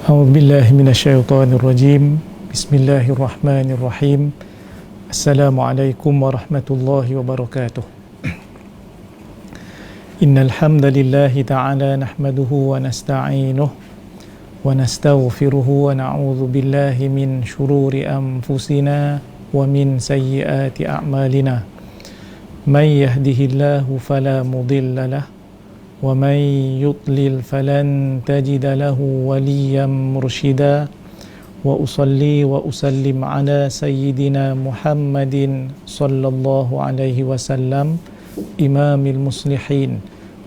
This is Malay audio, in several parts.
A'udzu billahi minasyaitonir rajim. Bismillahirrahmanirrahim. Assalamualaikum warahmatullahi wabarakatuh. Innal hamdalillahi ta'ala nahmaduhu wa nasta'inuhu wa nastaghfiruhu wa na'udzu billahi min shururi anfusina wa min sayyiati a'malina. May yahdihillahu fala mudilla lahu wa may yudlil falan tajida lahu waliyan mursyida. Wa usalli wa usallim ala sayyidina Muhammadin sallallahu alaihi wasallam, imamil muslihin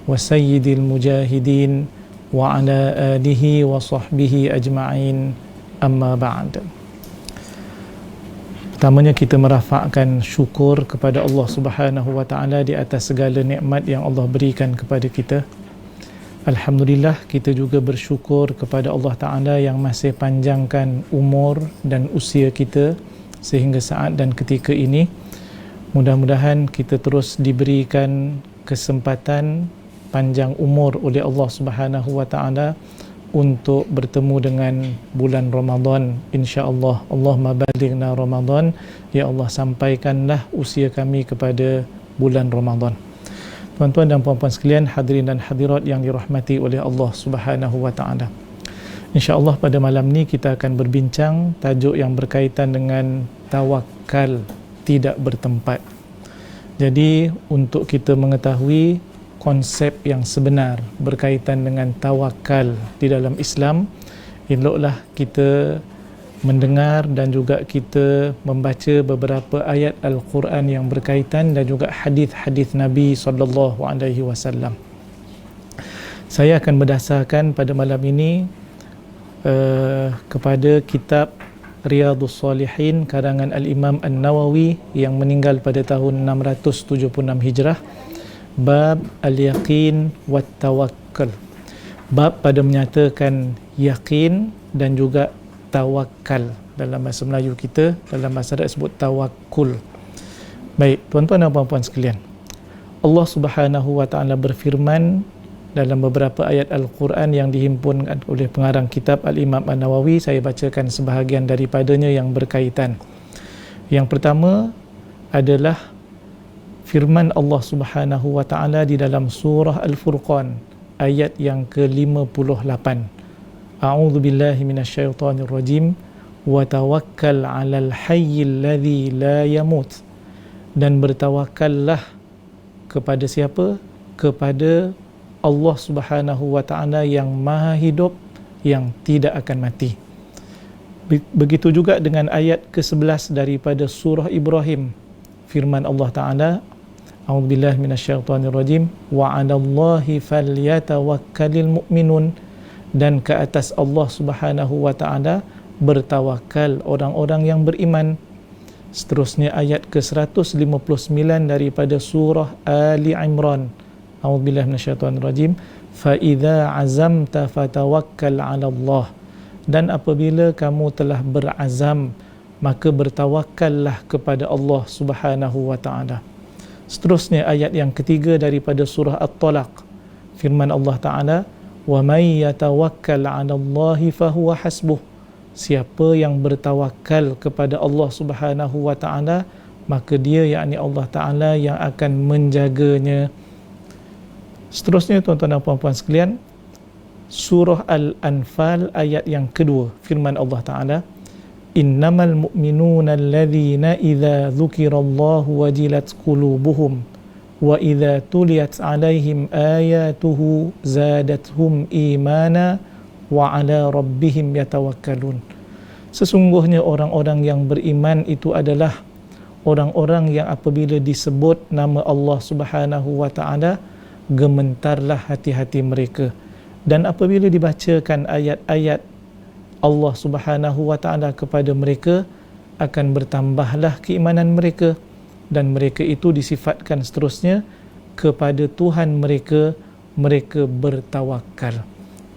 wa sayyidil mujahidin wa ala alihi wa sahbihi ajma'in, amma ba'd. Pertamanya kita merafakkan syukur kepada Allah Subhanahu wa taala di atas segala nikmat yang Allah berikan kepada kita. Alhamdulillah, kita juga bersyukur kepada Allah Ta'ala yang masih panjangkan umur dan usia kita sehingga saat dan ketika ini. Mudah-mudahan kita terus diberikan kesempatan panjang umur oleh Allah Subhanahu wa taala untuk bertemu dengan bulan Ramadan, insya-Allah. Allahumma balighna Ramadan, ya Allah, sampaikanlah usia kami kepada bulan Ramadan. Tuan-tuan dan puan-puan sekalian, hadirin dan hadirat yang dirahmati oleh Allah Subhanahu wa taala. Insya-Allah pada malam ni kita akan berbincang tajuk yang berkaitan dengan tawakal tidak bertempat. Jadi untuk kita mengetahui konsep yang sebenar berkaitan dengan tawakal di dalam Islam, eloklah kita mendengar dan juga kita membaca beberapa ayat Al-Quran yang berkaitan dan juga hadis-hadis Nabi SAW. Saya akan berdasarkan pada malam ini kepada kitab Riyadhus Salihin karangan Al-Imam An-Nawawi yang meninggal pada tahun 676 Hijrah. Bab Al-Yaqin wat Tawakkul. Bab pada menyatakan yakin dan juga tawakal. Dalam bahasa Melayu kita, dalam bahasa Arab sebut tawakul. Baik, tuan-tuan dan puan-puan sekalian, Allah Subhanahu wa taala berfirman dalam beberapa ayat Al-Quran yang dihimpun oleh pengarang kitab Al-Imam An-Nawawi. Saya bacakan sebahagian daripadanya yang berkaitan. Yang pertama adalah firman Allah Subhanahu wa taala di dalam surah Al-Furqan ayat yang ke-58. A'udzu billahi minasyaitonir rajim wa tawakkal 'alal hayyil ladzi la yamut. Dan bertawakallah kepada siapa? Kepada Allah Subhanahu wa taala yang Maha Hidup, yang tidak akan mati. Begitu juga dengan ayat ke-11 daripada surah Ibrahim. Firman Allah taala, A'udzu billahi minasyaitonir rajim wa 'alallahi falyatawakkalul mu'minun. Dan ke atas Allah Subhanahu wa taala bertawakal orang-orang yang beriman. Seterusnya ayat ke-159 daripada surah Ali Imran. A'udzubillahi minasyaitonir rajim. Fa idza azamta fatawakkal 'ala Allah. Dan apabila kamu telah berazam, maka bertawakallah kepada Allah Subhanahu wa taala. Seterusnya ayat yang ketiga daripada surah At-Talaq. Firman Allah taala, wa may yatawakkal 'ala Allahi fahuwa hasbuh. Siapa yang bertawakal kepada Allah Subhanahu wa taala, maka dia, yakni Allah taala, yang akan menjaganya. Seterusnya tuan-tuan dan puan-puan sekalian, surah Al-Anfal ayat yang kedua. Firman Allah taala, innamal mu'minuna alladhina idza dzukirallahu wajilat qulubuhum wa idza tuliyat alaihim ayatuhu zadatuhum imana wa ala rabbihim yatawakkalun. Sesungguhnya orang-orang yang beriman itu adalah orang-orang yang apabila disebut nama Allah Subhanahu wa taala, gementarlah hati-hati mereka. Dan apabila dibacakan ayat-ayat Allah Subhanahu wa taala kepada mereka, akan bertambahlah keimanan mereka. Dan mereka itu disifatkan seterusnya kepada Tuhan mereka, mereka bertawakal.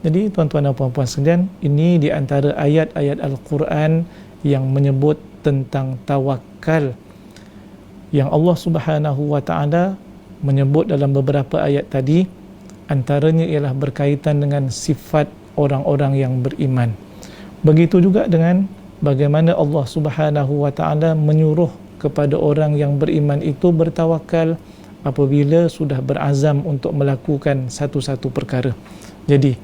Jadi tuan-tuan dan puan-puan sekalian, ini di antara ayat-ayat Al-Quran yang menyebut tentang tawakal, yang Allah Subhanahu wa taala menyebut dalam beberapa ayat tadi. Antaranya ialah berkaitan dengan sifat orang-orang yang beriman. Begitu juga dengan bagaimana Allah Subhanahu wa taala menyuruh kepada orang yang beriman itu bertawakal apabila sudah berazam untuk melakukan satu-satu perkara. Jadi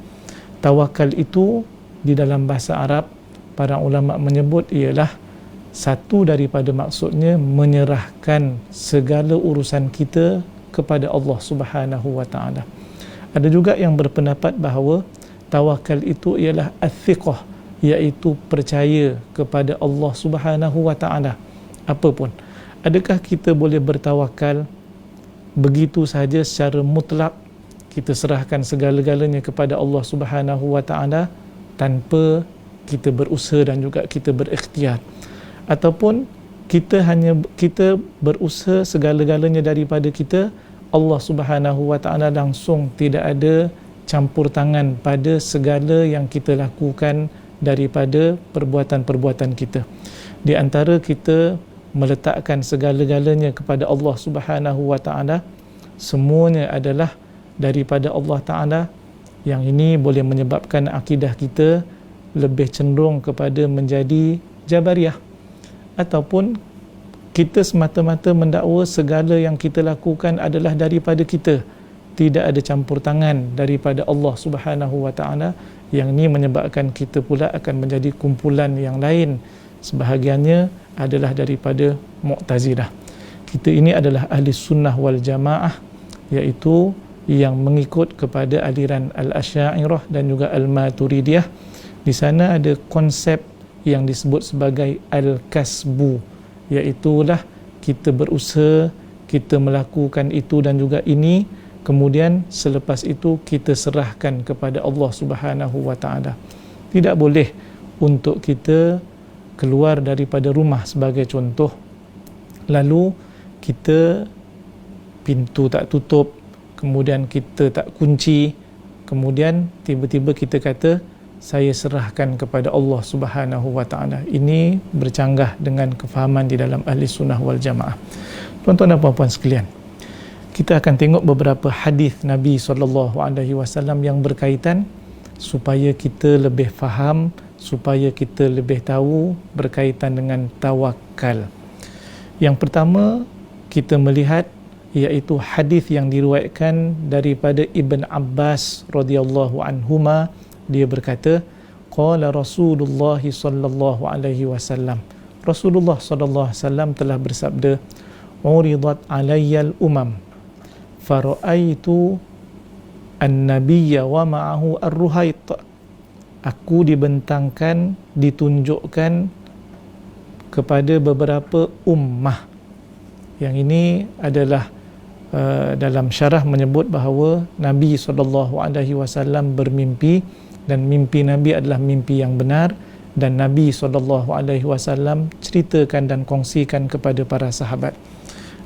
tawakal itu di dalam bahasa Arab para ulama menyebut ialah satu daripada maksudnya menyerahkan segala urusan kita kepada Allah Subhanahu wa taala. Ada juga yang berpendapat bahawa tawakal itu ialah athiqah, iaitu percaya kepada Allah Subhanahu wa taala. Apapun, adakah kita boleh bertawakal begitu sahaja secara mutlak, kita serahkan segala-galanya kepada Allah Subhanahu wa taala tanpa kita berusaha dan juga kita berikhtiar, ataupun kita berusaha segala-galanya daripada kita, Allah Subhanahu wa taala langsung tidak ada campur tangan pada segala yang kita lakukan daripada perbuatan-perbuatan kita. Di antara kita meletakkan segala-galanya kepada Allah Subhanahu wa taala, semuanya adalah daripada Allah taala. Yang ini boleh menyebabkan akidah kita lebih cenderung kepada menjadi Jabariyah, ataupun kita semata-mata mendakwa segala yang kita lakukan adalah daripada kita, tidak ada campur tangan daripada Allah Subhanahu wa taala. Yang ini menyebabkan kita pula akan menjadi kumpulan yang lain, sebahagiannya adalah daripada Mu'tazilah. Kita ini adalah ahli sunnah wal jamaah, iaitu yang mengikut kepada aliran Al-Asy'ariyah dan juga Al-Maturidiyah. Di sana ada konsep yang disebut sebagai Al-Kasbu, iaitulah kita berusaha, kita melakukan itu dan juga ini, kemudian selepas itu kita serahkan kepada Allah Subhanahu wa taala. Tidak boleh untuk kita keluar daripada rumah sebagai contoh, lalu kita pintu tak tutup, kemudian kita tak kunci, kemudian tiba-tiba kita kata saya serahkan kepada Allah Subhanahu wa taala. Ini bercanggah dengan kefahaman di dalam ahli sunnah wal jamaah. Tuan-tuan dan puan-puan sekalian, kita akan tengok beberapa hadis Nabi SAW yang berkaitan supaya kita lebih faham, supaya kita lebih tahu berkaitan dengan tawakal. Yang pertama kita melihat iaitu hadis yang diriwayatkan daripada Ibn Abbas radhiyallahu anhuma. Dia berkata, qala Rasulullah sallallahu alaihi wasallam, Rasulullah sallallahu alaihi wasallam telah bersabda, uridat alayyal umam fara'aitu an-nabiyya wa ma'ahu ar-ruhait. Aku dibentangkan, ditunjukkan kepada beberapa ummah. Yang ini adalah dalam syarah menyebut bahawa Nabi SAW bermimpi, dan mimpi Nabi adalah mimpi yang benar, dan Nabi SAW ceritakan dan kongsikan kepada para sahabat.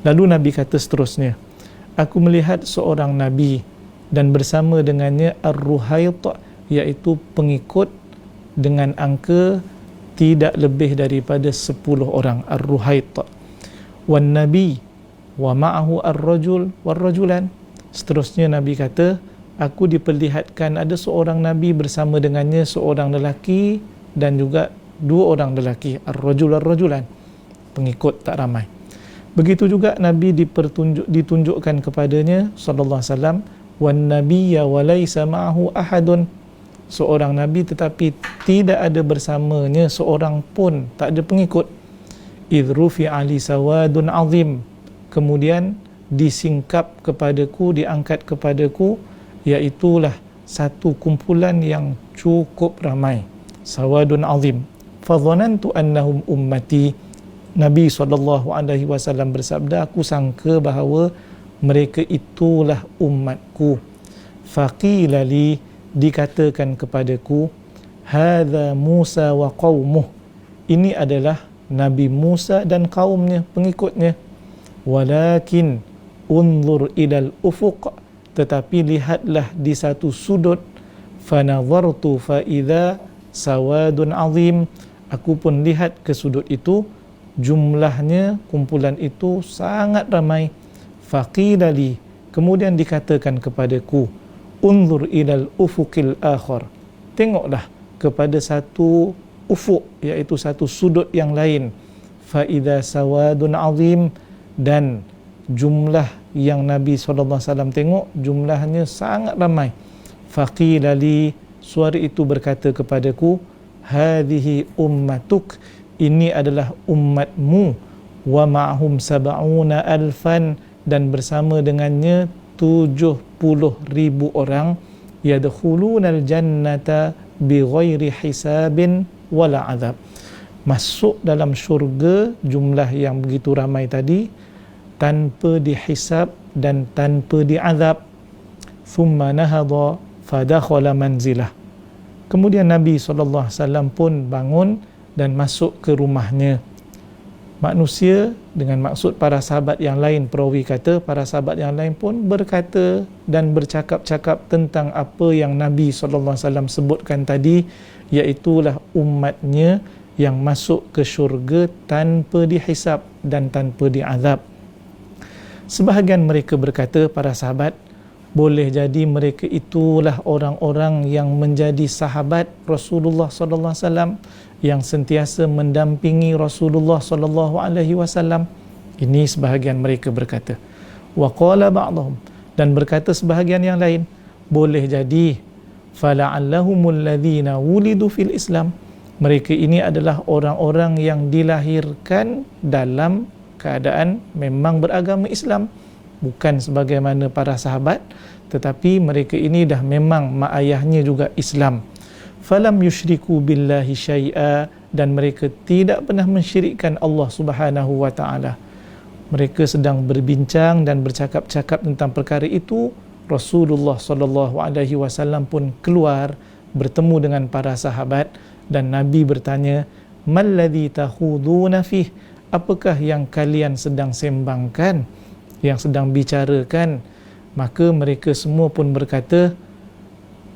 Lalu Nabi kata seterusnya, aku melihat seorang Nabi dan bersama dengannya ar-ruhait, iaitu pengikut dengan angka tidak lebih daripada 10 orang, ar-ruhait. Wan Nabi wa ma'ahu ar-rajul war-rajulan. Seterusnya Nabi kata, aku diperlihatkan ada seorang Nabi bersama dengannya seorang lelaki dan juga 2 orang lelaki, ar-rajul war-rajulan, pengikut tak ramai. Begitu juga Nabi ditunjukkan kepadanya sallallahu alaihi wasallam, wan nabiyya wa laisa ma'ahu ahadun, seorang Nabi tetapi tidak ada bersamanya seorang pun, tak ada pengikut. Idh rufi'a li sawadun azim, kemudian disingkap kepadaku, diangkat kepadaku, iaitulah satu kumpulan yang cukup ramai, sawadun azim. Fadhanantu annahum ummati, Nabi SAW bersabda, aku sangka bahawa mereka itulah umatku. Faqila li, dikatakan kepadaku, hadza Musa wa qaumuh, ini adalah Nabi Musa dan kaumnya, pengikutnya. Walakin unzur ilal ufuq, tetapi lihatlah di satu sudut. Fanadhartu fa idza sawadun azim, aku pun lihat ke sudut itu, jumlahnya kumpulan itu sangat ramai. Faqila li, kemudian dikatakan kepadaku, unzur ilal ufuqil akhar, tengoklah kepada satu ufuk, iaitu satu sudut yang lain. Fa idza sawadun azim, dan jumlah yang Nabi SAW tengok jumlahnya sangat ramai. Faqila li, suara itu berkata kepadaku, hadhihi ummatuk, ini adalah umatmu, wa ma'hum sab'una alfan, dan bersama dengannya 70,000 orang, yadkhulunal jannata bighairi hisabin wala azab, masuk dalam syurga jumlah yang begitu ramai tadi tanpa dihisab dan tanpa diazab. Thumma nahadha fadakhala manzilah, kemudian Nabi SAW pun bangun dan masuk ke rumahnya. Manusia dengan maksud para sahabat yang lain, perawi kata para sahabat yang lain pun berkata dan bercakap-cakap tentang apa yang Nabi SAW sebutkan tadi, iaitulah umatnya yang masuk ke syurga tanpa dihisab dan tanpa diazab. Sebahagian mereka berkata, para sahabat, boleh jadi mereka itulah orang-orang yang menjadi sahabat Rasulullah SAW, yang sentiasa mendampingi Rasulullah SAW. Ini sebahagian mereka berkata. Wa qala ba'dhum, dan berkata sebahagian yang lain, boleh jadi fala'allahumul ladzina wulidu fil Islam, mereka ini adalah orang-orang yang dilahirkan dalam keadaan memang beragama Islam, bukan sebagaimana para sahabat, tetapi mereka ini dah memang mak ayahnya juga Islam. Falam yusyriku billahi syai'a, dan mereka tidak pernah mensyirikkan Allah Subhanahu wa taala. Mereka sedang berbincang dan bercakap-cakap tentang perkara itu, Rasulullah sallallahu alaihi wasallam pun keluar bertemu dengan para sahabat, dan Nabi bertanya, "Malladzi takhuduna fih?" Apakah yang kalian sedang sembangkan, yang sedang bicarakan? Maka mereka semua pun berkata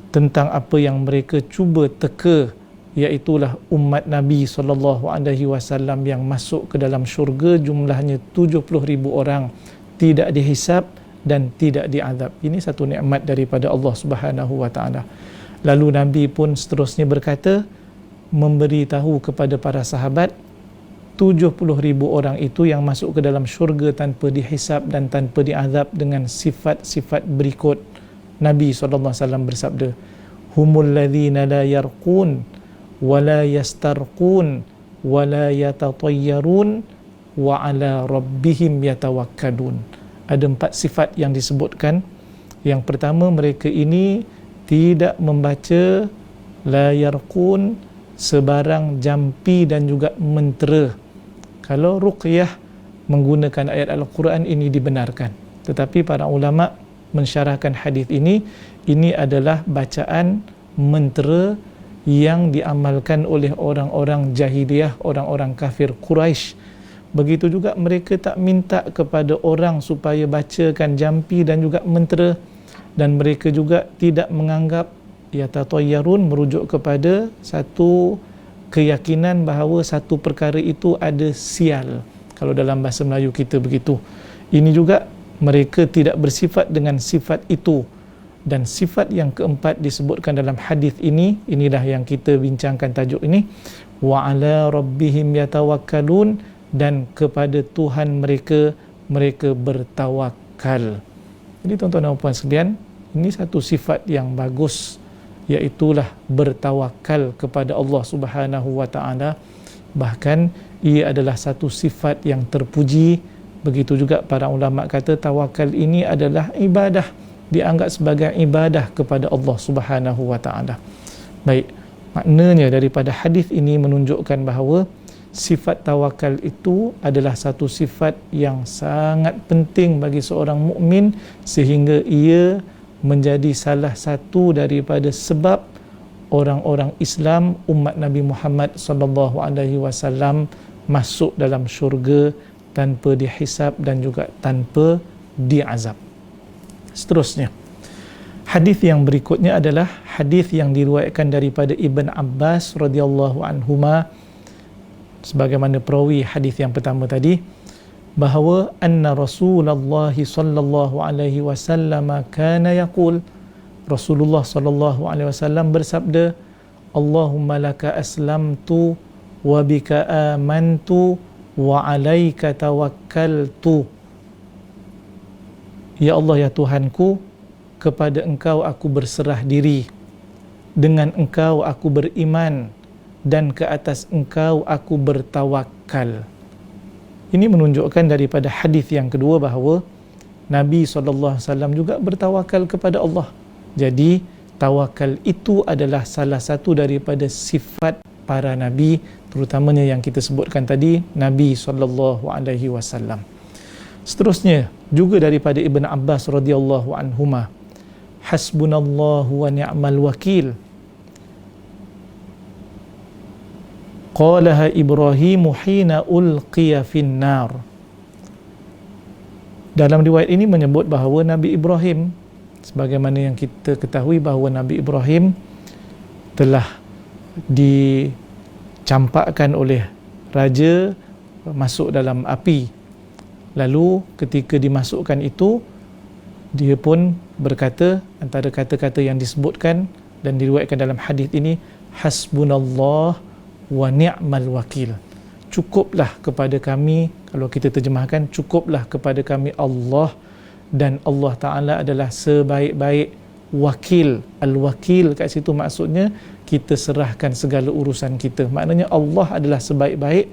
tentang apa yang mereka cuba teka, iaitulah umat Nabi SAW yang masuk ke dalam syurga jumlahnya 70,000 orang, tidak dihisab dan tidak diazab. Ini satu nikmat daripada Allah Subhanahu wa taala. Lalu Nabi pun seterusnya berkata, memberitahu kepada para sahabat, 70,000 orang itu yang masuk ke dalam syurga tanpa dihisab dan tanpa diazab dengan sifat-sifat berikut. Nabi SAW bersabda, humul ladzina la yarqun wa la yastarqun wa la yatatayyarun wa ala rabbihim yatawakkalun. Ada 4 sifat yang disebutkan. Yang pertama, mereka ini tidak membaca la yarqun, sebarang jampi dan juga mentera. Kalau ruqyah menggunakan ayat Al-Quran, ini dibenarkan. Tetapi para ulama mensyarahkan hadis ini adalah bacaan mentera yang diamalkan oleh orang-orang jahiliyah, orang-orang kafir Quraisy. Begitu juga mereka tak minta kepada orang supaya bacakan jampi dan juga mentera, dan mereka juga tidak menganggap yatatayyarun merujuk kepada satu keyakinan bahawa satu perkara itu ada sial. Kalau dalam bahasa Melayu kita begitu. Ini juga mereka tidak bersifat dengan sifat itu. Dan sifat yang keempat disebutkan dalam hadis ini, inilah yang kita bincangkan tajuk ini, wa ala rabbihim yatawakkalun, dan kepada Tuhan mereka bertawakal. Jadi tuan-tuan dan puan sekalian, ini satu sifat yang bagus, iaitulah bertawakal kepada Allah Subhanahu wa taala. Bahkan ia adalah satu sifat yang terpuji. Begitu juga para ulama kata tawakal ini adalah ibadah, dianggap sebagai ibadah kepada Allah Subhanahu wa taala. Baik, maknanya daripada hadis ini menunjukkan bahawa sifat tawakal itu adalah satu sifat yang sangat penting bagi seorang mukmin, sehingga ia menjadi salah satu daripada sebab orang-orang Islam umat Nabi Muhammad sallallahu alaihi wasallam masuk dalam syurga tanpa dihisab dan juga tanpa diazab. Seterusnya, hadis yang berikutnya adalah hadis yang diriwayatkan daripada Ibn Abbas radhiyallahu anhuma, sebagaimana perawi hadis yang pertama tadi, bahawa anna Rasulullah sallallahu alaihi wasallam kana yaqul, Rasulullah sallallahu alaihi wasallam bersabda, Allahumma laka aslamtu wa bika amantu wa alaika tawakkaltu. Ya Allah, ya Tuhanku, kepada Engkau aku berserah diri, dengan Engkau aku beriman, dan ke atas Engkau aku bertawakal. Ini menunjukkan daripada hadis yang kedua bahawa Nabi SAW juga bertawakal kepada Allah. Jadi tawakal itu adalah salah satu daripada sifat para Nabi, terutamanya yang kita sebutkan tadi, Nabi SAW. Seterusnya juga daripada Ibn Abbas radhiyallahu anhuma, hasbunallahu wa ni'mal wakil. Qalaha Ibrahim hina ulqiya finnar. Dalam riwayat ini menyebut bahawa Nabi Ibrahim, sebagaimana yang kita ketahui bahawa Nabi Ibrahim telah dicampakkan oleh raja masuk dalam api. Lalu ketika dimasukkan itu, dia pun berkata, antara kata-kata yang disebutkan dan diriwayatkan dalam hadis ini, hasbunallah wa ni'mal wakil. Cukuplah kepada kami, kalau kita terjemahkan, cukuplah kepada kami Allah, dan Allah Ta'ala adalah sebaik-baik wakil. Al-wakil kat situ maksudnya kita serahkan segala urusan kita. Maknanya Allah adalah sebaik-baik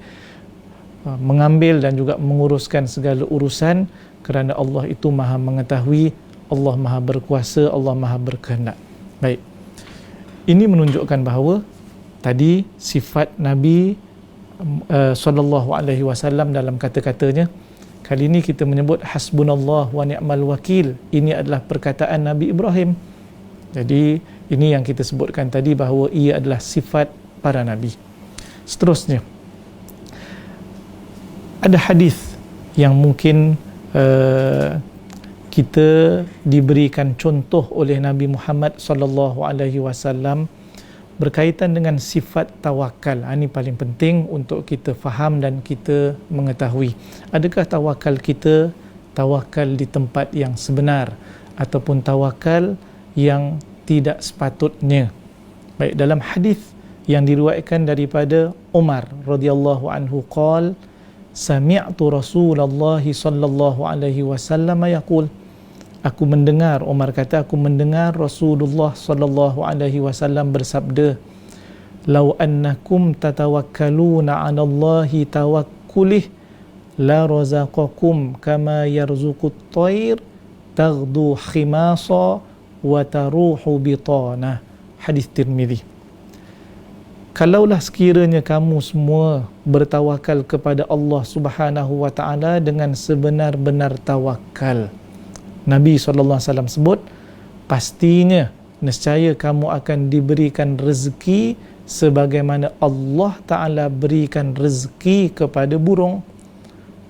mengambil dan juga menguruskan segala urusan, kerana Allah itu maha mengetahui, Allah maha berkuasa, Allah maha berkehendak. Baik, ini menunjukkan bahawa tadi sifat Nabi SAW dalam kata-katanya. Kali ini kita menyebut hasbunallah wa ni'mal wakil. Ini adalah perkataan Nabi Ibrahim. Jadi ini yang kita sebutkan tadi bahawa ia adalah sifat para Nabi. Seterusnya, ada hadis yang mungkin kita diberikan contoh oleh Nabi Muhammad SAW berkaitan dengan sifat tawakal. Ini paling penting untuk kita faham dan kita mengetahui. Adakah tawakal kita tawakal di tempat yang sebenar ataupun tawakal yang tidak sepatutnya? Baik, dalam hadis yang diriwayatkan daripada Umar radhiyallahu anhu qala, sami'tu Rasulullah sallallahu alaihi wasallam yaqul, aku mendengar, Umar kata, aku mendengar Rasulullah sallallahu alaihi wasallam bersabda, "Lau annakum tatawakkaluna 'ala Allahi tawakkulih la razaqakum kama yarzuqut thair taghdu khimasa wa taruhu bitana." Hadis Tirmizi. Kalaulah sekiranya kamu semua bertawakal kepada Allah Subhanahu wa taala dengan sebenar-benar tawakal, Nabi SAW sebut, pastinya nescaya kamu akan diberikan rezeki sebagaimana Allah Ta'ala berikan rezeki kepada burung.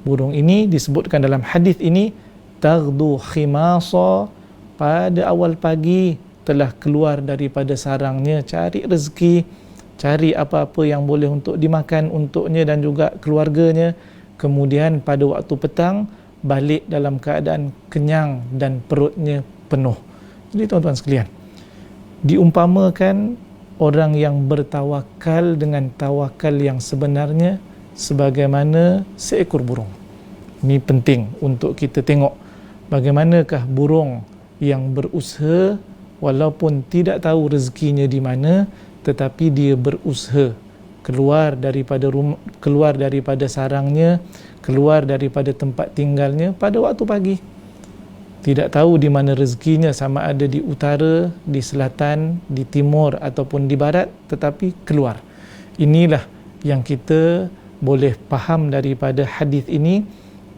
Burung ini disebutkan dalam hadis ini, taghdu khimasa, pada awal pagi telah keluar daripada sarangnya cari rezeki, cari apa-apa yang boleh untuk dimakan untuknya dan juga keluarganya. Kemudian pada waktu petang balik dalam keadaan kenyang dan perutnya penuh. Jadi tuan-tuan sekalian, diumpamakan orang yang bertawakal dengan tawakal yang sebenarnya sebagaimana seekor burung. Ini penting untuk kita tengok bagaimanakah burung yang berusaha walaupun tidak tahu rezekinya di mana, tetapi dia berusaha keluar daripada sarangnya, keluar daripada tempat tinggalnya pada waktu pagi. Tidak tahu di mana rezekinya, sama ada di utara, di selatan, di timur ataupun di barat, tetapi keluar. Inilah yang kita boleh faham daripada hadis ini,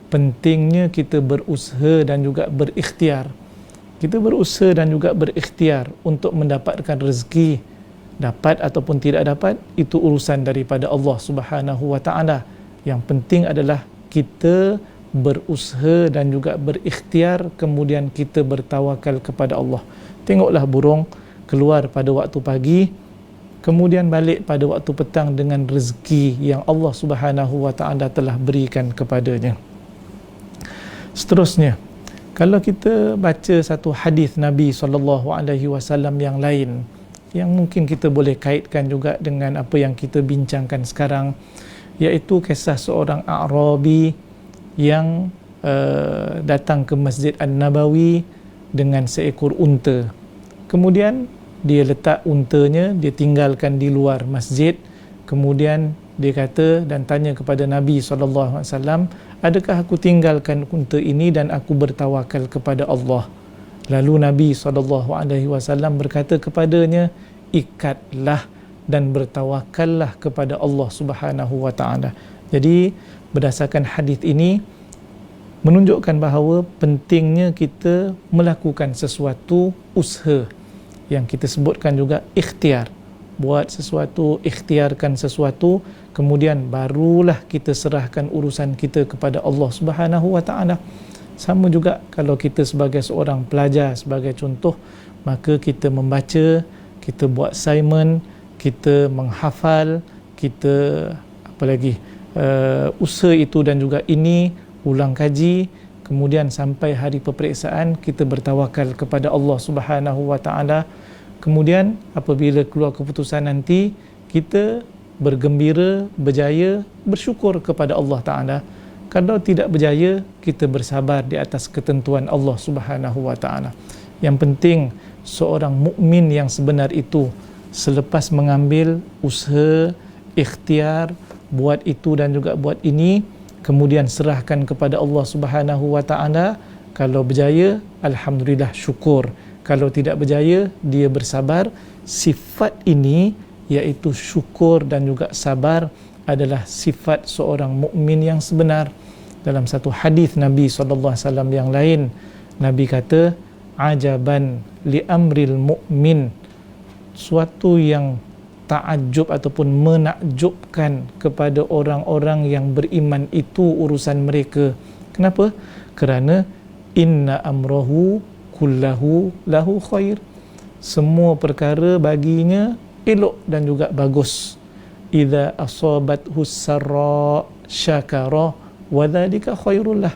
pentingnya kita berusaha dan juga berikhtiar. Kita berusaha dan juga berikhtiar untuk mendapatkan rezeki. Dapat ataupun tidak dapat, itu urusan daripada Allah Subhanahu wa taala. Yang penting adalah kita berusaha dan juga berikhtiar, kemudian kita bertawakal kepada Allah. Tengoklah burung keluar pada waktu pagi, kemudian balik pada waktu petang dengan rezeki yang Allah Subhanahu wa taala telah berikan kepadanya. Seterusnya, kalau kita baca satu hadis Nabi SAW yang lain, yang mungkin kita boleh kaitkan juga dengan apa yang kita bincangkan sekarang, iaitu kisah seorang A'rabi yang datang ke Masjid An-Nabawi dengan seekor unta. Kemudian dia letak untanya, dia tinggalkan di luar masjid. Kemudian dia kata dan tanya kepada Nabi SAW, adakah aku tinggalkan unta ini dan aku bertawakal kepada Allah? Lalu Nabi SAW berkata kepadanya, ikatlah dan bertawakallah kepada Allah Subhanahu wa taala. Jadi berdasarkan hadis ini menunjukkan bahawa pentingnya kita melakukan sesuatu usaha, yang kita sebutkan juga ikhtiar. Buat sesuatu, ikhtiarkan sesuatu, kemudian barulah kita serahkan urusan kita kepada Allah Subhanahu wa taala. Sama juga kalau kita sebagai seorang pelajar, sebagai contoh, maka kita membaca, kita buat assignment, kita menghafal, kita apa lagi, usaha itu dan juga ini, ulang kaji, kemudian sampai hari peperiksaan kita bertawakal kepada Allah Subhanahu wa taala. Kemudian apabila keluar keputusan nanti, kita bergembira, berjaya, bersyukur kepada Allah taala. Kalau tidak berjaya, kita bersabar di atas ketentuan Allah Subhanahu wa taala. Yang penting seorang mukmin yang sebenar itu selepas mengambil usaha, ikhtiar, buat itu dan juga buat ini, kemudian serahkan kepada Allah Subhanahu wa taala. Kalau berjaya, alhamdulillah, syukur. Kalau tidak berjaya, dia bersabar. Sifat ini, iaitu syukur dan juga sabar, adalah sifat seorang mukmin yang sebenar. Dalam satu hadis Nabi SAW yang lain, Nabi kata, ajaban li amril mu'min, suatu yang ta'ajub ataupun menakjubkan kepada orang-orang yang beriman itu urusan mereka. Kenapa? Kerana inna amrahu kullahu lahu khair, semua perkara baginya elok dan juga bagus. Idza asabathu sarra syakara wa dzalika khairul lah,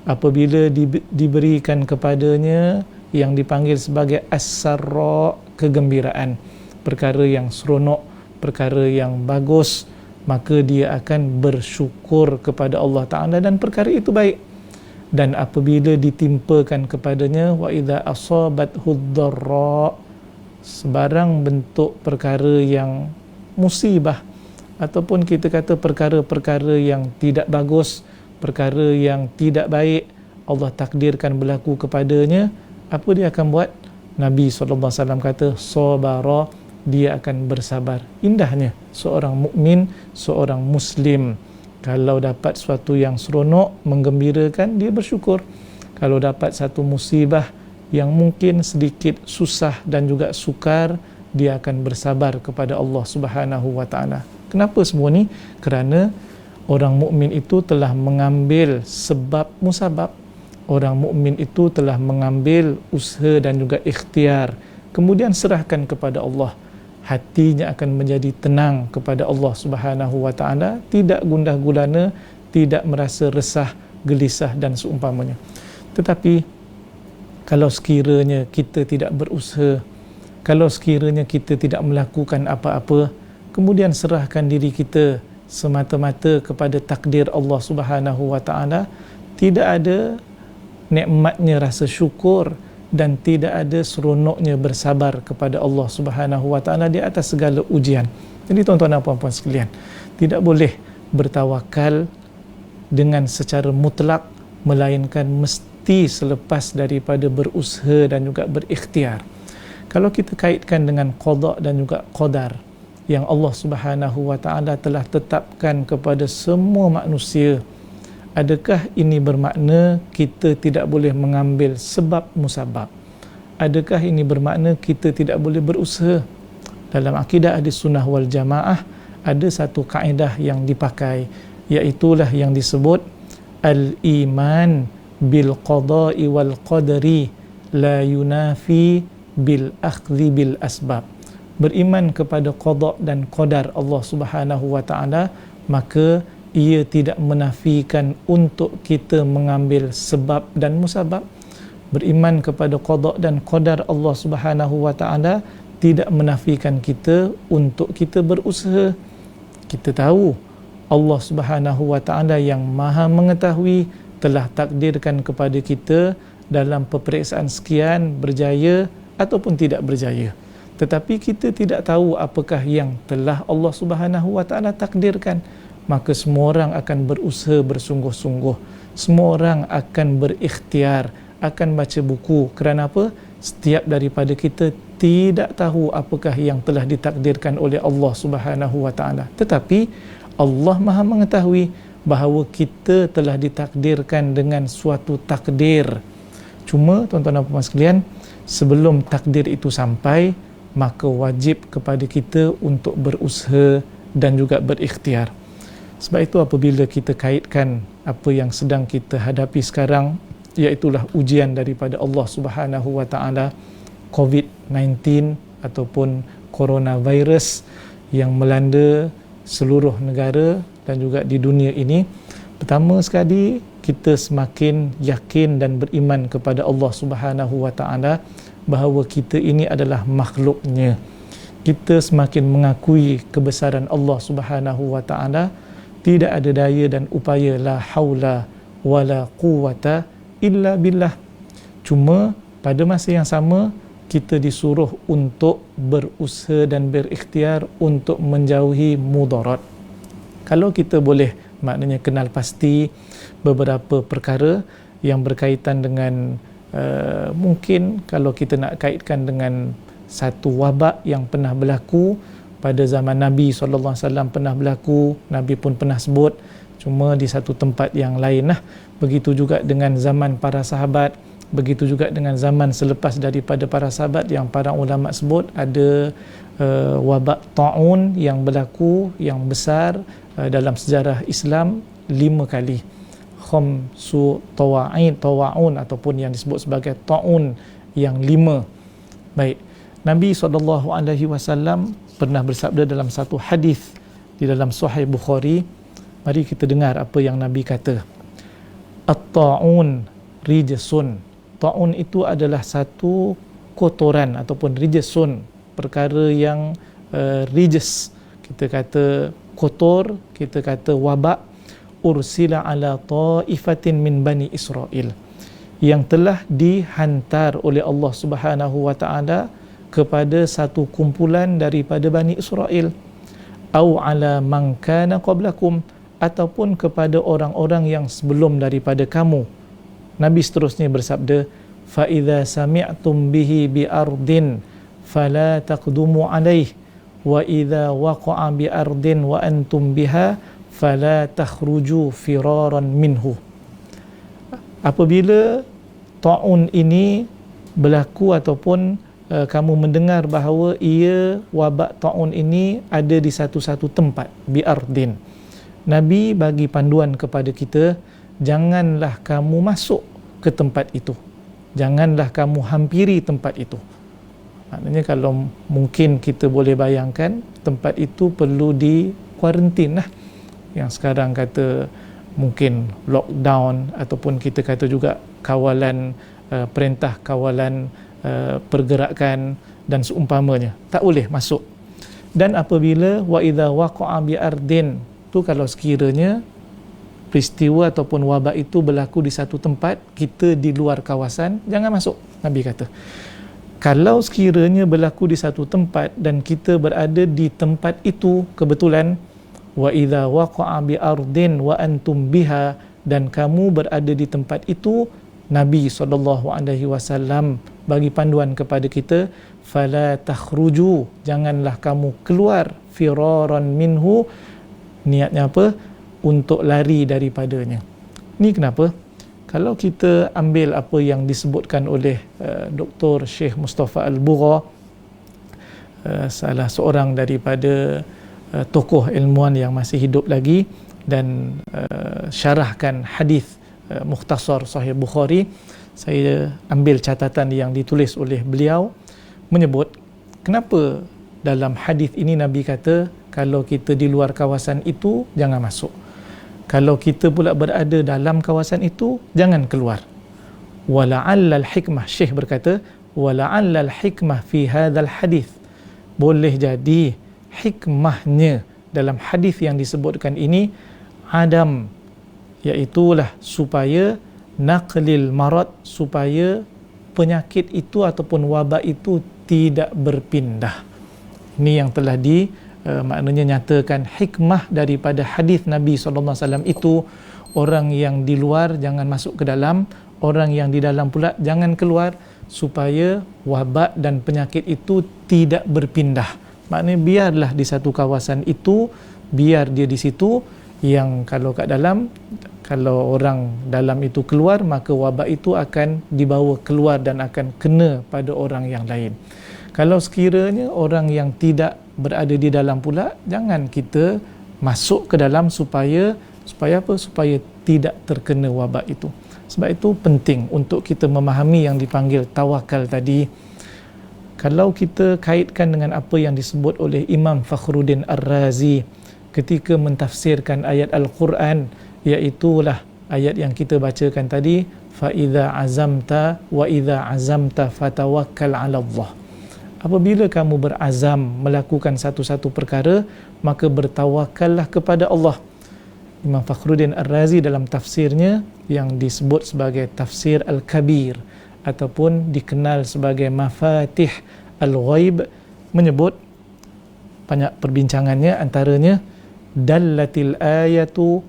apabila diberikan kepadanya yang dipanggil sebagai as-sarra, kegembiraan, perkara yang seronok, perkara yang bagus, maka dia akan bersyukur kepada Allah Ta'ala dan perkara itu baik. Dan apabila ditimpakan kepadanya wa idza asabathu dharra, sebarang bentuk perkara yang musibah, ataupun kita kata perkara-perkara yang tidak bagus, perkara yang tidak baik, Allah takdirkan berlaku kepadanya, apa dia akan buat? Nabi SAW kata, sabara, dia akan bersabar. Indahnya seorang mukmin, seorang muslim, kalau dapat sesuatu yang seronok, menggembirakan, dia bersyukur. Kalau dapat satu musibah yang mungkin sedikit susah dan juga sukar, dia akan bersabar kepada Allah Subhanahu wa taala. Kenapa semua ni? Kerana orang mukmin itu telah mengambil sebab musabab. Orang mukmin itu telah mengambil usaha dan juga ikhtiar, kemudian serahkan kepada Allah. Hatinya akan menjadi tenang kepada Allah Subhanahu wa taala, tidak gundah gulana, tidak merasa resah, gelisah dan seumpamanya. Tetapi kalau sekiranya kita tidak berusaha, kalau sekiranya kita tidak melakukan apa-apa, kemudian serahkan diri kita semata-mata kepada takdir Allah Subhanahu wa taala, tidak ada nikmatnya rasa syukur dan tidak ada seronoknya bersabar kepada Allah Subhanahu wa taala di atas segala ujian. Jadi tuan-tuan dan puan-puan sekalian, tidak boleh bertawakal dengan secara mutlak, melainkan mesti selepas daripada berusaha dan juga berikhtiar. Kalau kita kaitkan dengan qada dan juga qadar yang Allah Subhanahu wa taala telah tetapkan kepada semua manusia, adakah ini bermakna kita tidak boleh mengambil sebab musabab? Adakah ini bermakna kita tidak boleh berusaha? Dalam akidah Ahlussunnah wal Jamaah ada satu kaedah yang dipakai, iaitulah yang disebut al-iman bil qada'i wal qadari la yunafi bil akhdhi bil asbab. Beriman kepada qada dan qadar Allah Subhanahu wa taala, maka ia tidak menafikan untuk kita mengambil sebab dan musabab. Beriman kepada qada dan qadar Allah Subhanahu wa taala tidak menafikan kita untuk kita berusaha. Kita tahu Allah Subhanahu wa taala yang Maha mengetahui telah takdirkan kepada kita dalam peperiksaan sekian berjaya ataupun tidak berjaya. Tetapi kita tidak tahu apakah yang telah Allah Subhanahu wa taala takdirkan. Maka semua orang akan berusaha bersungguh-sungguh. Semua orang akan berikhtiar, akan baca buku. Kerana apa? Setiap daripada kita tidak tahu apakah yang telah ditakdirkan oleh Allah Subhanahu wa taala. Tetapi Allah Maha mengetahui bahawa kita telah ditakdirkan dengan suatu takdir. Cuma tuan-tuan dan puan sekalian, sebelum takdir itu sampai, maka wajib kepada kita untuk berusaha dan juga berikhtiar. Sebab itu apabila kita kaitkan apa yang sedang kita hadapi sekarang, iaitulah ujian daripada Allah Subhanahu wa taala, COVID-19 ataupun coronavirus yang melanda seluruh negara dan juga di dunia ini. Pertama sekali, kita semakin yakin dan beriman kepada Allah Subhanahu wa taala bahawa kita ini adalah makhluknya. Kita semakin mengakui kebesaran Allah Subhanahu wa taala. Tidak ada daya dan upaya, la haula wala quwata illa billah. Cuma pada masa yang sama, kita disuruh untuk berusaha dan berikhtiar untuk menjauhi mudarat. Kalau kita boleh maknanya kenal pasti beberapa perkara yang berkaitan dengan mungkin kalau kita nak kaitkan dengan satu wabak yang pernah berlaku pada zaman Nabi SAW, pernah berlaku, Nabi pun pernah sebut, cuma di satu tempat yang lain lah. Begitu juga dengan zaman para sahabat, begitu juga dengan zaman selepas daripada para sahabat yang para ulama sebut ada wabak ta'un yang berlaku yang besar dalam sejarah Islam 5 kali. Khamsu tawa'un ataupun yang disebut sebagai ta'un yang 5. Baik, Nabi SAW pernah bersabda dalam satu hadis di dalam Sahih Bukhari. Mari kita dengar apa yang Nabi kata. At-ta'un rijsun. Ta'un itu adalah satu kotoran ataupun rijsun, perkara yang rijs. Kita kata kotor, kita kata wabak. Ursila ala ta'ifatin min bani Israel, yang telah dihantar oleh Allah Subhanahu wa taala kepada satu kumpulan daripada Bani Israel, au ala man kana qablakum, ataupun kepada orang-orang yang sebelum daripada kamu. Nabi seterusnya bersabda, fa idza sami'tum bihi bi ardin fala taqdumu alaih, wa idza waqa'a bi ardin wa antum biha fala takhruju firaran minhu. Apabila ta'un ini berlaku ataupun kamu mendengar bahawa ia wabak ta'un ini ada di satu-satu tempat, bi'ardin. Nabi bagi panduan kepada kita, janganlah kamu masuk ke tempat itu. Janganlah kamu hampiri tempat itu. Maknanya kalau mungkin kita boleh bayangkan, tempat itu perlu di kuarantin lah. Yang sekarang kata mungkin lockdown ataupun kita kata juga kawalan, perintah kawalan pergerakan dan seumpamanya, tak boleh masuk. Dan apabila wa idza waqa'a bi ardin, tu kalau sekiranya peristiwa ataupun wabak itu berlaku di satu tempat, kita di luar kawasan, jangan masuk. Nabi kata, kalau sekiranya berlaku di satu tempat dan kita berada di tempat itu kebetulan, wa idza waqa'a bi ardin wa antum biha, dan kamu berada di tempat itu, Nabi SAW bagi panduan kepada kita, fala takhruju, janganlah kamu keluar, firaran minhu, niatnya apa? Untuk lari daripadanya. Ni kenapa? Kalau kita ambil apa yang disebutkan oleh Dr. Syekh Mustafa Al-Bugha, salah seorang daripada tokoh ilmuwan yang masih hidup lagi dan syarahkan hadis mukhtasar Sahih Bukhari, saya ambil catatan yang ditulis oleh beliau, menyebut kenapa dalam hadis ini Nabi kata kalau kita di luar kawasan itu jangan masuk, kalau kita pula berada dalam kawasan itu jangan keluar. Wala'alla al-hikmah, Syekh berkata, wala'alla al-hikmah fi hadzal hadis, boleh jadi hikmahnya dalam hadis yang disebutkan ini adam, iaitulah supaya naqlil marad, supaya penyakit itu ataupun wabak itu tidak berpindah. Ini yang telah maknanya nyatakan hikmah daripada hadis Nabi SAW itu, orang yang di luar jangan masuk ke dalam, orang yang di dalam pula jangan keluar, supaya wabak dan penyakit itu tidak berpindah. Maknanya biarlah di satu kawasan itu, biar dia di situ, yang kalau kat dalam, kalau orang dalam itu keluar, maka wabak itu akan dibawa keluar dan akan kena pada orang yang lain. Kalau sekiranya orang yang tidak berada di dalam pula, jangan kita masuk ke dalam supaya apa? Supaya tidak terkena wabak itu. Sebab itu penting untuk kita memahami yang dipanggil tawakal tadi. Kalau kita kaitkan dengan apa yang disebut oleh Imam Fakhruddin Ar-Razi ketika mentafsirkan ayat Al-Quran, iaitulah ayat yang kita bacakan tadi, fa idza azamta wa idza azamta fatawakkal 'ala Allah. Apabila kamu berazam melakukan satu-satu perkara, maka bertawakallah kepada Allah. Imam Fakhruddin Ar-Razi dalam tafsirnya yang disebut sebagai tafsir Al-Kabir ataupun dikenal sebagai Mafatih Al-Ghaib menyebut, banyak perbincangannya, antaranya dallatil ayatu,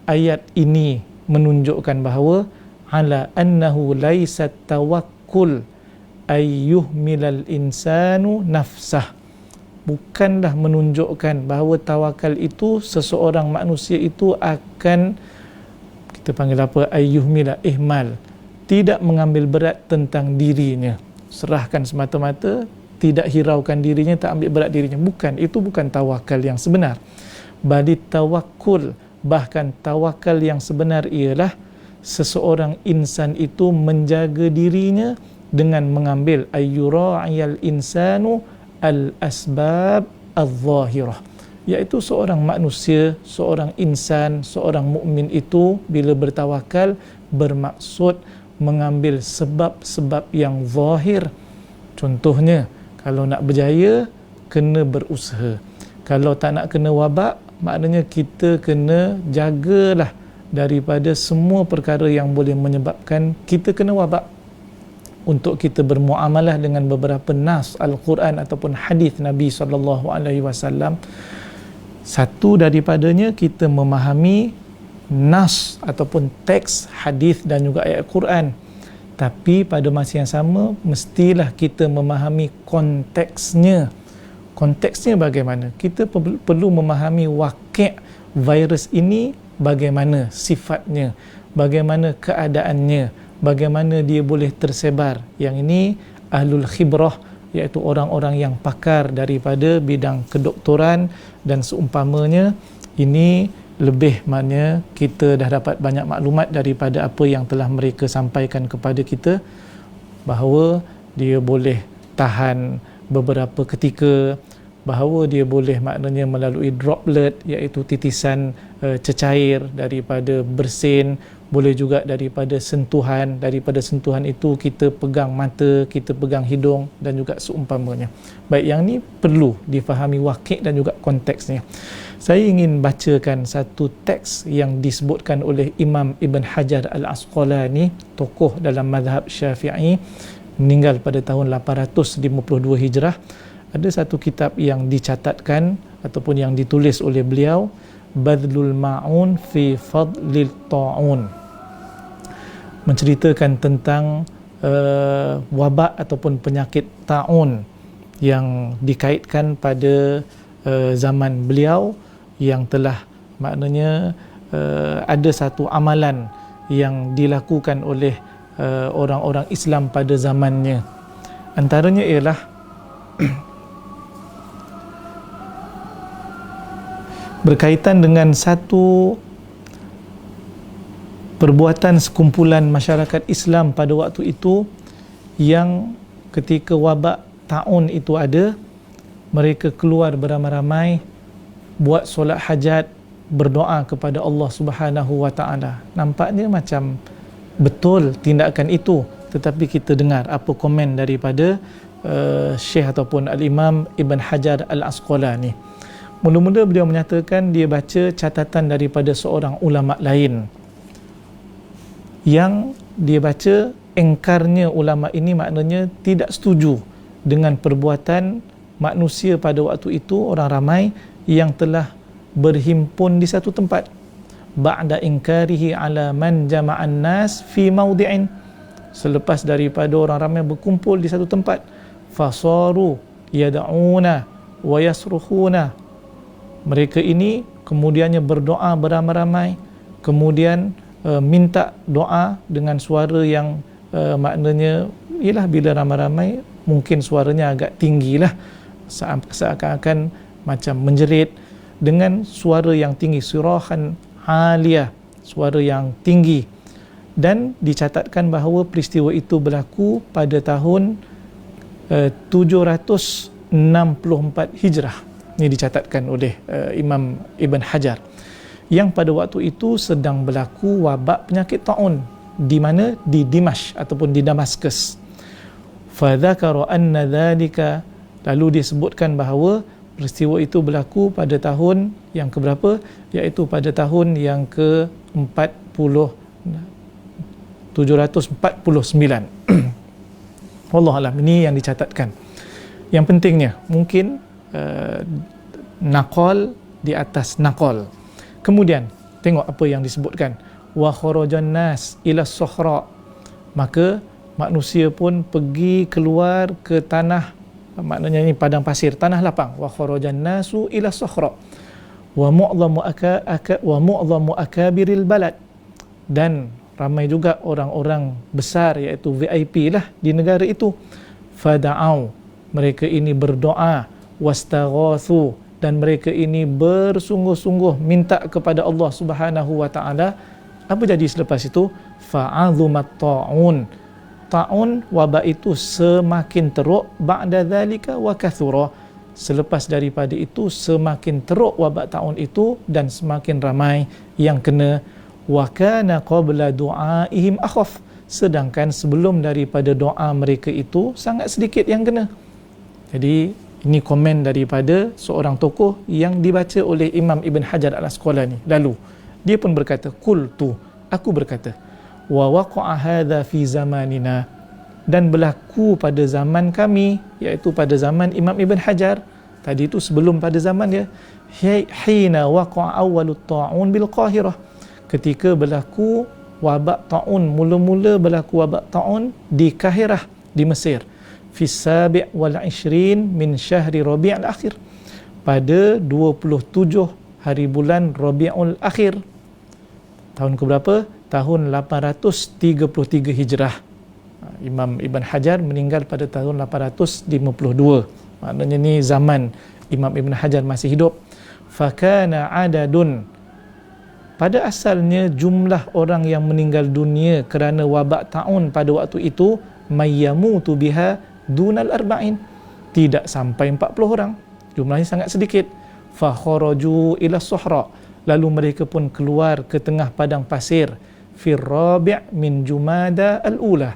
ayat ini menunjukkan bahawa ala annahu laisat tawakkul ayyuhmilal insanu nafsah, bukanlah menunjukkan bahawa tawakal itu seseorang manusia itu akan, kita panggil apa, ayyuhmila, ihmal, tidak mengambil berat tentang dirinya, serahkan semata-mata, tidak hiraukan dirinya, tak ambil berat dirinya. Bukan, itu bukan tawakal yang sebenar. Bali tawakkul, bahkan tawakal yang sebenar ialah seseorang insan itu menjaga dirinya dengan mengambil ayyura'iyal insanu al-asbab al-zahirah, iaitu seorang manusia, seorang insan, seorang mukmin itu bila bertawakal bermaksud mengambil sebab-sebab yang zahir. Contohnya, kalau nak berjaya, kena berusaha. Kalau tak nak kena wabak, maknanya kita kena jagalah daripada semua perkara yang boleh menyebabkan kita kena wabak. Untuk kita bermuamalah dengan beberapa nas Al-Quran ataupun hadis Nabi SAW, satu daripadanya kita memahami nas ataupun teks hadis dan juga ayat Quran, tapi pada masa yang sama mestilah kita memahami konteksnya. Konteksnya bagaimana? Kita perlu memahami waqi' virus ini, bagaimana sifatnya, bagaimana keadaannya, bagaimana dia boleh tersebar. Yang ini ahlul khibrah, iaitu orang-orang yang pakar daripada bidang kedoktoran dan seumpamanya. Ini lebih maknanya kita dah dapat banyak maklumat daripada apa yang telah mereka sampaikan kepada kita, bahawa dia boleh tahan beberapa ketika, bahawa dia boleh maknanya melalui droplet, iaitu titisan cecair daripada bersin, boleh juga daripada sentuhan. Daripada sentuhan itu kita pegang mata, kita pegang hidung dan juga seumpamanya. Baik, yang ni perlu difahami waqi' dan juga konteksnya. Saya ingin bacakan satu teks yang disebutkan oleh Imam Ibn Hajar Al-Asqalani, tokoh dalam mazhab Syafi'i, meninggal pada tahun 852 Hijrah. Ada satu kitab yang dicatatkan ataupun yang ditulis oleh beliau, Badlul Ma'un fi Fadlil Ta'un, menceritakan tentang wabak ataupun penyakit ta'un yang dikaitkan pada zaman beliau, yang telah maknanya ada satu amalan yang dilakukan oleh orang-orang Islam pada zamannya. Antaranya ialah berkaitan dengan satu perbuatan sekumpulan masyarakat Islam pada waktu itu, yang ketika wabak ta'un itu ada, mereka keluar beramai-ramai buat solat hajat, berdoa kepada Allah Subhanahu wa taala. Nampaknya macam betul tindakan itu, tetapi kita dengar apa komen daripada Syekh ataupun Al-Imam Ibn Hajar Al-Asqalani. Mula-mula beliau menyatakan dia baca catatan daripada seorang ulama lain yang dia baca engkarnya ulama ini, maknanya tidak setuju dengan perbuatan manusia pada waktu itu, orang ramai yang telah berhimpun di satu tempat. Ba'da inkarihi ala man jama'an nas fi mawdi'in, selepas daripada orang ramai berkumpul di satu tempat, fasaru yad'una wa yasrukhuna, mereka ini kemudiannya berdoa beramai-ramai, kemudian minta doa dengan suara yang maknanya ialah bila ramai-ramai mungkin suaranya agak tinggilah, seakan-akan macam menjerit dengan suara yang tinggi, sirahan aliyah, suara yang tinggi. Dan dicatatkan bahawa peristiwa itu berlaku pada tahun 764 Hijrah. Ini dicatatkan oleh Imam Ibn Hajar, yang pada waktu itu sedang berlaku wabak penyakit taun di mana? Di Dimashq ataupun di Damaskus. Fadzakara anna dzalika, lalu disebutkan bahawa peristiwa itu berlaku pada tahun yang keberapa, iaitu pada tahun yang ke-749. Wallahu alam, ini yang dicatatkan. Yang pentingnya mungkin naqal di atas naqal. Kemudian tengok apa yang disebutkan, wa kharajan nas ila suhra, maka manusia pun pergi keluar ke tanah, maknanya ini padang pasir, tanah lapang. Wa kharajan nasu ila suhra wa mu'dhamu akabiril balad, dan ramai juga orang-orang besar iaitu VIP lah di negara itu. Fada'au, mereka ini berdoa, wastaghathu, dan mereka ini bersungguh-sungguh minta kepada Allah Subhanahu wa taala. Apa jadi selepas itu? Fa'azumat ta'un, ta'un wabak itu semakin teruk, ba'da dzalika wa kathura, selepas daripada itu semakin teruk wabak ta'un itu dan semakin ramai yang kena. Wa kana qabla du'aihim akhaf, sedangkan sebelum daripada doa mereka itu sangat sedikit yang kena. Jadi ini komen daripada seorang tokoh yang dibaca oleh Imam Ibn Hajar Al-Asqalani. Lalu dia pun berkata, qultu, aku berkata, wa waqa'a hadha fi zamanina, dan berlaku pada zaman kami, iaitu pada zaman Imam Ibn Hajar. Tadi itu sebelum pada zaman dia. Hina waqa'a awwalut ta'un bil Qahirah, ketika berlaku wabak ta'un, mula-mula berlaku wabak ta'un di Kahirah, di Mesir, fi sabi' wal 20 min syahri Rabi'ul Akhir, pada 27 hari bulan Rabi'ul Akhir. Tahun ke berapa? Tahun 833 Hijrah. Imam Ibn Hajar meninggal pada tahun 852. Maknanya ni zaman Imam Ibn Hajar masih hidup. Fakana adadun, pada asalnya jumlah orang yang meninggal dunia kerana wabak ta'un pada waktu itu, mayyamutu biha dunal arba'in, tidak sampai 40 orang, jumlahnya sangat sedikit. Fa kharaju ila suhra, lalu mereka pun keluar ke tengah padang pasir, fi rabi' min Jumada al-ula,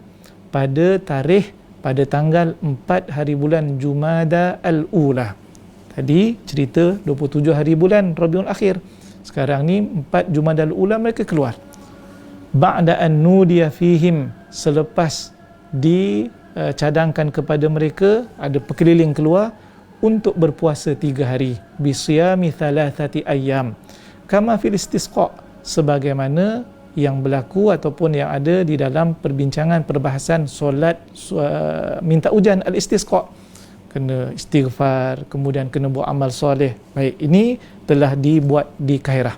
pada tanggal 4 hari bulan Jumada al-ula. Tadi cerita 27 hari bulan Rabiul Akhir, sekarang ni 4 Jumada al-ula mereka keluar. Ba'da an nudiya fihim, selepas dicadangkan kepada mereka, ada perkeliling keluar untuk berpuasa 3 hari, bisiyami thalathati ayyam kama fil istisqa, sebagaimana yang berlaku ataupun yang ada di dalam perbincangan perbahasan solat minta hujan al-istisqa, kena istighfar, kemudian kena buat amal soleh. Baik, ini telah dibuat di Kairah.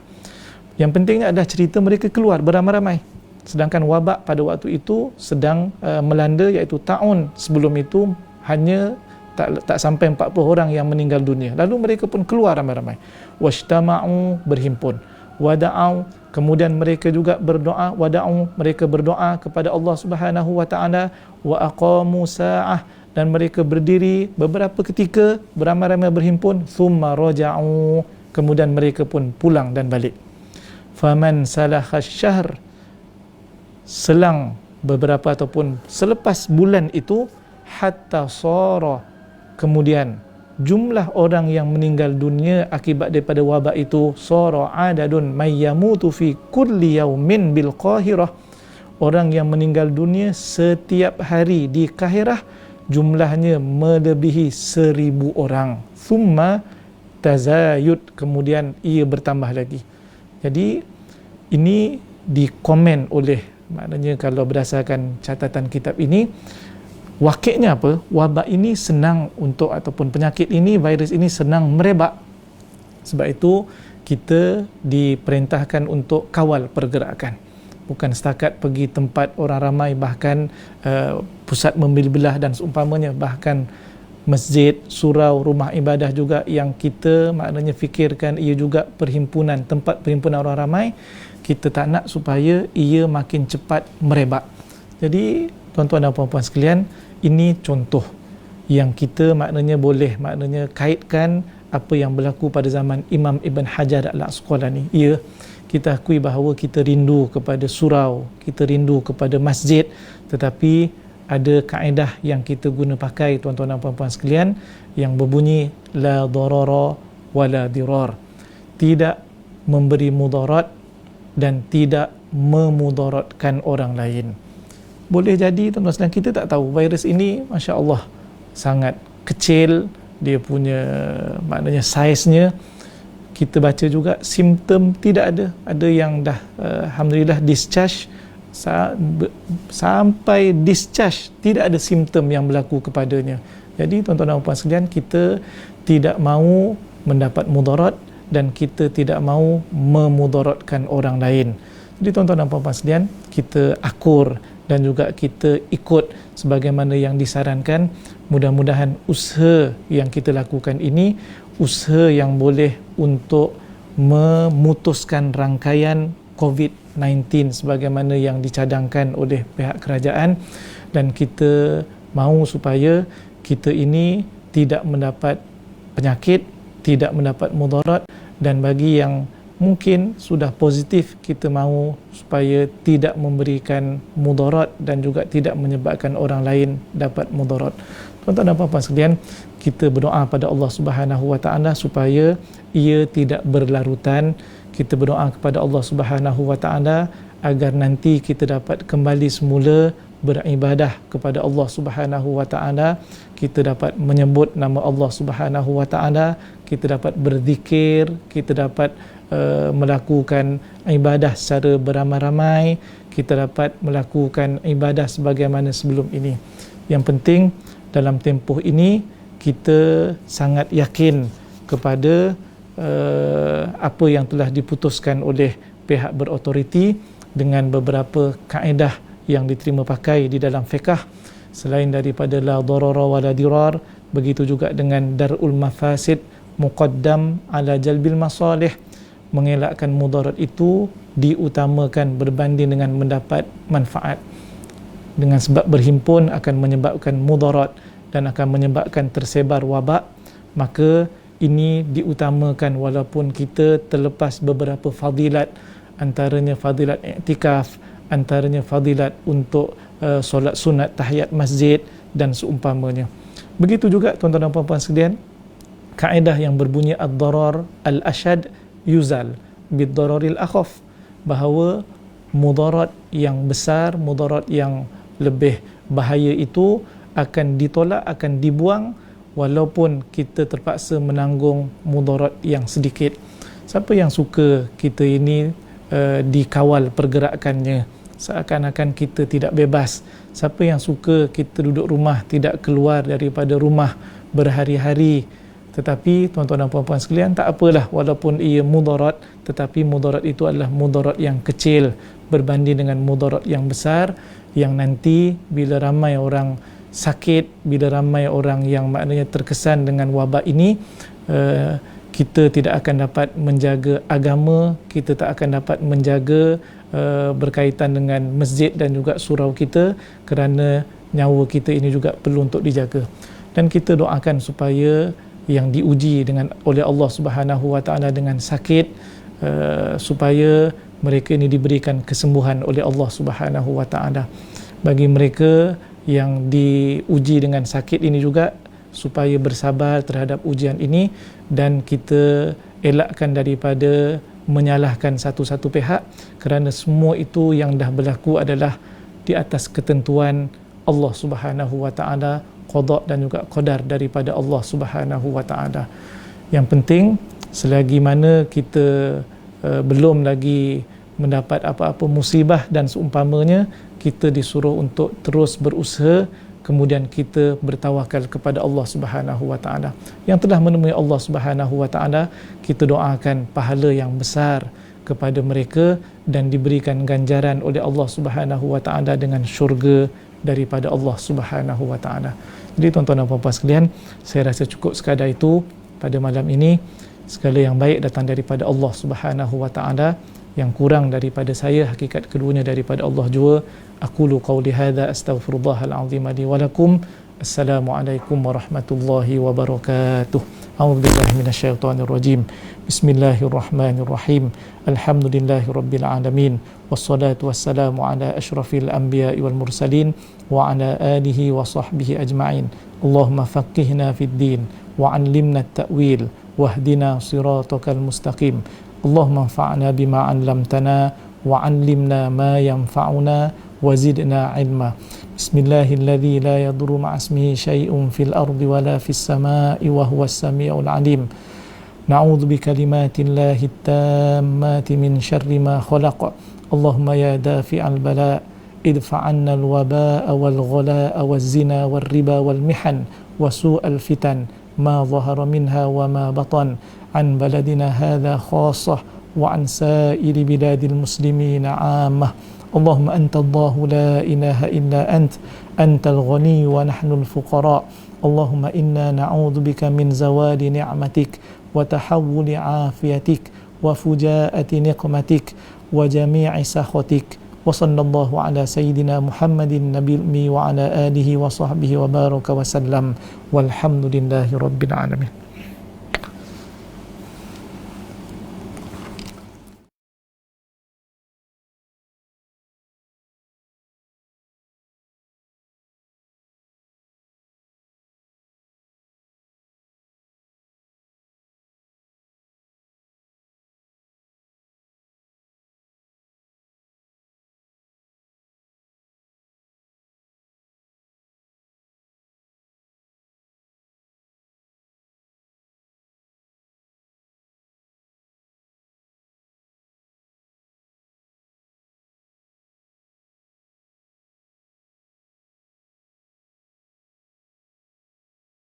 Yang pentingnya adalah cerita mereka keluar beramai-ramai, sedangkan wabak pada waktu itu sedang melanda, iaitu ta'un. Sebelum itu hanya tak sampai 40 orang yang meninggal dunia. Lalu mereka pun keluar ramai-ramai. Washtama'u, berhimpun. Wada'u, kemudian mereka juga berdoa. Wada'u, mereka berdoa kepada Allah Subhanahu wa taala. Wa aqamu sa'ah, dan mereka berdiri beberapa ketika beramai-ramai berhimpun. Thumma raja'u, kemudian mereka pun pulang dan balik. Faman salakha syahr, selang beberapa ataupun selepas bulan itu, hatta sara, kemudian jumlah orang yang meninggal dunia akibat daripada wabak itu, sara adadun mayyamutu fi kulli yaumin bil Qahirah, orang yang meninggal dunia setiap hari di Kahirah jumlahnya melebihi 1000 orang. Thumma tazayud, kemudian ia bertambah lagi. Jadi ini dikomen oleh, maknanya kalau berdasarkan catatan kitab ini, wakilnya apa? Wabak ini senang untuk, ataupun penyakit ini, virus ini senang merebak. Sebab itu kita diperintahkan untuk kawal pergerakan. Bukan setakat pergi tempat orang ramai, bahkan pusat membelah dan seumpamanya, bahkan masjid, surau, rumah ibadah juga yang kita maknanya fikirkan ia juga perhimpunan, tempat perhimpunan orang ramai, kita tak nak supaya ia makin cepat merebak. Jadi tuan-tuan dan puan-puan sekalian, ini contoh yang kita maknanya boleh maknanya kaitkan apa yang berlaku pada zaman Imam Ibn Hajar Al-Asqalani. Ya, kita akui bahawa kita rindu kepada surau, kita rindu kepada masjid, tetapi ada kaedah yang kita guna pakai tuan-tuan dan puan-puan sekalian yang berbunyi la darara wala dirar, tidak memberi mudarat dan tidak memudaratkan orang lain. Boleh jadi tuan-tuan sekalian kita tak tahu virus ini masya-Allah sangat kecil, dia punya maknanya saiznya, kita baca juga simptom tidak ada yang dah alhamdulillah discharge, sampai discharge tidak ada simptom yang berlaku kepadanya. Jadi tuan-tuan dan puan sekalian, kita tidak mahu mendapat mudarat dan kita tidak mahu memudaratkan orang lain. Jadi tuan-tuan dan puan sekalian, kita akur dan juga kita ikut sebagaimana yang disarankan. Mudah-mudahan usaha yang kita lakukan ini usaha yang boleh untuk memutuskan rangkaian COVID-19 sebagaimana yang dicadangkan oleh pihak kerajaan, dan kita mahu supaya kita ini tidak mendapat penyakit, tidak mendapat mudarat, dan bagi yang mungkin sudah positif, kita mahu supaya tidak memberikan mudarat dan juga tidak menyebabkan orang lain dapat mudarat. Tuan-tuan dan puan-puan sekalian, kita berdoa pada Allah Subhanahu Wa Taala supaya ia tidak berlarutan. Kita berdoa kepada Allah Subhanahu Wa Taala agar nanti kita dapat kembali semula beribadah kepada Allah Subhanahu Wa Taala. Kita dapat menyebut nama Allah Subhanahu Wa Taala, kita dapat berzikir, kita dapat melakukan ibadah secara beramai-ramai, kita dapat melakukan ibadah sebagaimana sebelum ini. Yang penting dalam tempoh ini kita sangat yakin kepada apa yang telah diputuskan oleh pihak berautoriti dengan beberapa kaedah yang diterima pakai di dalam fiqh, selain daripada la darara wala dirar, begitu juga dengan darul mafasid muqaddam ala jalbil masalih, mengelakkan mudarat itu diutamakan berbanding dengan mendapat manfaat. Dengan sebab berhimpun akan menyebabkan mudarat dan akan menyebabkan tersebar wabak, maka ini diutamakan walaupun kita terlepas beberapa fadilat, antaranya fadilat i'tikaf, antaranya fadilat untuk solat sunat tahiyat masjid dan seumpamanya. Begitu juga tuan-tuan dan puan-puan sekalian, kaedah yang berbunyi ad-darar al-ashad yuzal bid-dararil akhaf, bahawa mudarat yang besar, mudarat yang lebih bahaya itu akan ditolak, akan dibuang walaupun kita terpaksa menanggung mudarat yang sedikit. Siapa yang suka kita ini dikawal pergerakannya, seakan-akan kita tidak bebas? Siapa yang suka kita duduk rumah, tidak keluar daripada rumah berhari-hari? Tetapi tuan-tuan dan puan-puan sekalian, tak apalah walaupun ia mudarat, tetapi mudarat itu adalah mudarat yang kecil berbanding dengan mudarat yang besar, yang nanti bila ramai orang sakit, bila ramai orang yang maknanya terkesan dengan wabak ini, kita tidak akan dapat menjaga agama, kita tak akan dapat menjaga berkaitan dengan masjid dan juga surau kita, kerana nyawa kita ini juga perlu untuk dijaga. Dan kita doakan supaya yang diuji dengan oleh Allah Subhanahu Wa Taala dengan sakit, supaya mereka ini diberikan kesembuhan oleh Allah Subhanahu Wa Taala. Bagi mereka yang diuji dengan sakit ini juga supaya bersabar terhadap ujian ini dan kita elakkan daripada menyalahkan satu-satu pihak, kerana semua itu yang dah berlaku adalah di atas ketentuan Allah Subhanahu wa taala, qada dan juga qadar daripada Allah Subhanahu wa taala. Yang penting selagi mana kita belum lagi mendapat apa-apa musibah dan seumpamanya, kita disuruh untuk terus berusaha, kemudian kita bertawakal kepada Allah Subhanahu wa taala. Yang telah menemui Allah Subhanahu wa taala, kita doakan pahala yang besar kepada mereka dan diberikan ganjaran oleh Allah Subhanahu wa taala dengan syurga daripada Allah Subhanahu wa taala. Jadi tuan-tuan dan puan-puan sekalian, saya rasa cukup sekadar itu pada malam ini. Segala yang baik datang daripada Allah Subhanahu wa taala, yang kurang daripada saya, hakikat keduanya daripada Allah jua. Aqulu qawli hadza astaghfirullahal azim li wa lakum. Assalamualaikum warahmatullahi wabarakatuh. A'udzubillahi minasyaitonir rajim. Bismillahirrahmanirrahim. Alhamdulillahirabbil alamin. Wassalatu wassalamu ala asyrafil anbiya'i wal mursalin wa ala alihi wa sahbihi ajma'in. Allahumma faqihna fid din wa 'allimna at-ta'wil wahdina siratal mustaqim. Allahumma anfa'na bima 'allamtana wa 'allimna ma yanfa'una وزدنا علما. بسم الله الذي لا يضر مع اسمه شيء في الأرض ولا في السماء وهو السميع العليم. نعوذ بكلمات الله التامات من شر ما خلق. اللهم يا دافع البلاء ادفع عنا الوباء والغلاء والزنا والربا والمحن وسوء الفتن ما ظهر منها وما بطن عن بلدنا هذا خاصة وعن سائر بلاد المسلمين عامة. اللهم أنت الله لا إله إلا أنت الغني ونحن الفقراء. اللهم إنا نعوذ بك من زوال نعمتك وتحول عافيتك وفجاءة نقمتك وجميع سخطك. وصلى الله على سيدنا محمد النبي الأمي وعلى آله وصحبه وبارك وسلم والحمد لله رب العالمين.